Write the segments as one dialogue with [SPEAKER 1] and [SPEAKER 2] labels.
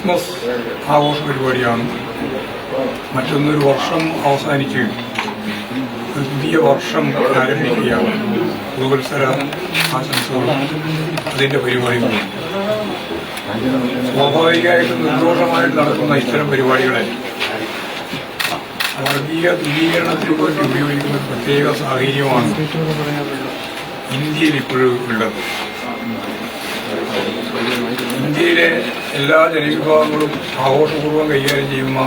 [SPEAKER 1] Christmas ആഘോഷ പരിപാടിയാണ്. മറ്റൊന്നൊരു വർഷം അവസാനിച്ച് ഒരു പുതിയ വർഷം ആരംഭിക്കുകയാണ്. പുതുവത്സര ആശംസകളും അതിന്റെ പരിപാടികളും സ്വാഭാവികമായിട്ടും നിർദോഷമായിട്ട് നടക്കുന്ന ഇത്തരം പരിപാടികളെ വർഗീയ ധ്രുവീകരണത്തിന് വേണ്ടി ഉപയോഗിക്കുന്ന ഒരു പ്രത്യേക സാഹചര്യമാണ് ഇന്ത്യയിൽ ഇപ്പോഴും ഉള്ളത്. ഇന്ത്യയിലെ എല്ലാ ജനവിഭാഗങ്ങളും ആഘോഷപൂർവ്വം കൈകാര്യം ചെയ്യുന്ന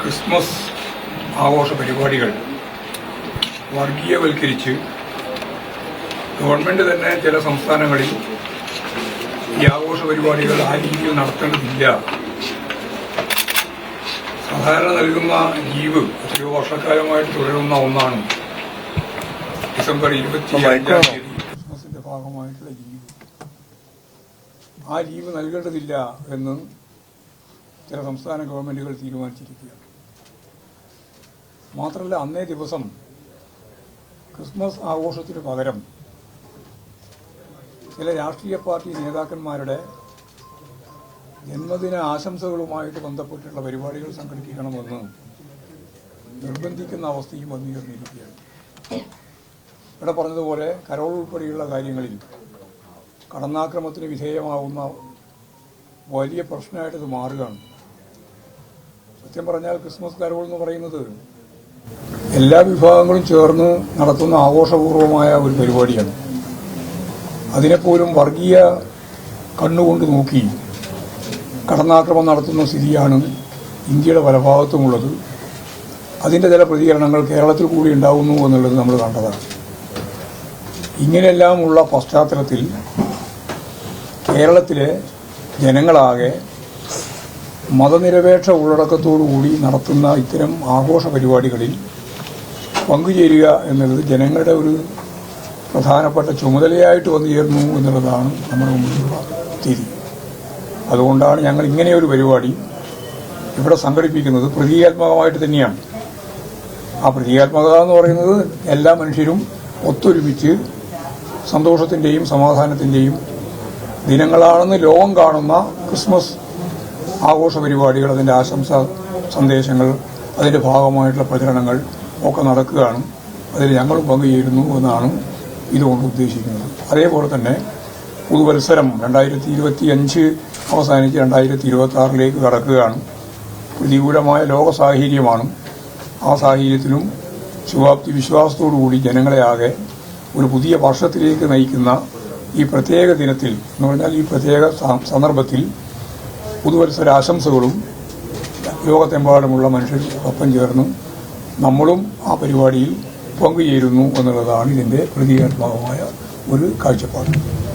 [SPEAKER 1] ക്രിസ്മസ് ആഘോഷ പരിപാടികൾ വർഗീയവൽക്കരിച്ച് ഗവൺമെന്റ് തന്നെ ചില സംസ്ഥാനങ്ങളിൽ ഈ ആഘോഷ പരിപാടികൾ ആ രീതിയിൽ നടത്തേണ്ടതില്ല, സാധാരണ നൽകുന്ന ലീവ് എത്രയോ വർഷക്കാലമായിട്ട് തുടരുന്ന ഒന്നാണ് ഡിസംബർ 25 ക്രിസ്മസിന്റെ ഭാഗമായിട്ടുള്ള ലീവ്. ആ ലീവ് നൽകേണ്ടതില്ല എന്ന് ചില സംസ്ഥാന ഗവൺമെന്റുകൾ തീരുമാനിച്ചിരിക്കുകയാണ്. മാത്രമല്ല, അന്നേ ദിവസം ക്രിസ്മസ് ആഘോഷത്തിന് പകരം ചില രാഷ്ട്രീയ പാർട്ടി നേതാക്കന്മാരുടെ ജന്മദിന ആശംസകളുമായിട്ട് ബന്ധപ്പെട്ടുള്ള പരിപാടികൾ സംഘടിപ്പിക്കണമെന്ന് നിർബന്ധിക്കുന്ന അവസ്ഥയും വന്നുയർന്നിരിക്കുകയാണ്. ഇവിടെ പറഞ്ഞതുപോലെ കരോൾ ഉൾപ്പെടെയുള്ള കാര്യങ്ങളിൽ കടന്നാക്രമണത്തിന് വിധേയമാവുന്ന വലിയ പ്രശ്നമായിട്ട് ഇത് മാറുകയാണ്. സത്യം പറഞ്ഞാൽ ക്രിസ്മസ് കരോൾ എന്ന് പറയുന്നത് എല്ലാ വിഭാഗങ്ങളും ചേർന്ന് നടത്തുന്ന ആഘോഷപൂർവമായ ഒരു പരിപാടിയാണ്. അതിനെപ്പോലും വർഗീയ കണ്ണുകൊണ്ട് നോക്കി കടന്നാക്രമണം നടത്തുന്ന സ്ഥിതിയാണ് ഇന്ത്യയുടെ പല ഭാഗത്തുമുള്ളത്. അതിൻ്റെ ചില പ്രതികരണങ്ങൾ കേരളത്തിൽ കൂടി ഉണ്ടാകുന്നു എന്നുള്ളത് നമ്മൾ കണ്ടതാണ്. ഇങ്ങനെയെല്ലാമുള്ള പശ്ചാത്തലത്തിൽ കേരളത്തിലെ ജനങ്ങളാകെ മതനിരപേക്ഷ ഉള്ളടക്കത്തോടുകൂടി നടത്തുന്ന ഇത്തരം ആഘോഷ പരിപാടികളിൽ പങ്കുചേരുക എന്നുള്ളത് ജനങ്ങളുടെ ഒരു പ്രധാനപ്പെട്ട ചുമതലയായിട്ട് വന്നു ചേർന്നു എന്നുള്ളതാണ് നമ്മുടെ മുമ്പിലുള്ള സ്ഥിതി. അതുകൊണ്ടാണ് ഞങ്ങൾ ഇങ്ങനെയൊരു പരിപാടി ഇവിടെ സംഘടിപ്പിക്കുന്നത്. പ്രതീകാത്മകമായിട്ട് തന്നെയാണ്. ആ പ്രതീകാത്മകത എന്ന് പറയുന്നത് എല്ലാ മനുഷ്യരും ഒത്തൊരുമിച്ച് സന്തോഷത്തിൻ്റെയും സമാധാനത്തിൻ്റെയും ദിനങ്ങളാണെന്ന് ലോകം കാണുന്ന ക്രിസ്മസ് ആഘോഷ പരിപാടികൾ, അതിൻ്റെ ആശംസ സന്ദേശങ്ങൾ, അതിൻ്റെ ഭാഗമായിട്ടുള്ള പ്രചരണങ്ങൾ ഒക്കെ നടക്കുകയാണ്. അതിൽ ഞങ്ങളും പങ്കുചേരുന്നു എന്നാണ് ഇതുകൊണ്ട് ഉദ്ദേശിക്കുന്നത്. അതേപോലെ തന്നെ പുതുവത്സരം 2025 അവസാനിച്ച് 2026 കടക്കുകയാണ്. പ്രതികൂലമായ ലോക സാഹചര്യമാണ്. ആ സാഹചര്യത്തിലും ശുഭാപ്തി വിശ്വാസത്തോടുകൂടി ജനങ്ങളെ ആകെ ഒരു പുതിയ വർഷത്തിലേക്ക് നയിക്കുന്ന ഈ പ്രത്യേക ദിനത്തിൽ എന്ന് പറഞ്ഞാൽ ഈ പ്രത്യേക സന്ദർഭത്തിൽ പുതുവത്സര ആശംസകളും ലോകത്തെമ്പാടുമുള്ള മനുഷ്യർക്കൊപ്പം ചേർന്ന് നമ്മളും ആ പരിപാടിയിൽ പങ്കുചേരുന്നു എന്നുള്ളതാണ് ഇതിന്റെ പ്രതീകാത്മകമായ ഒരു കാഴ്ചപ്പാട്.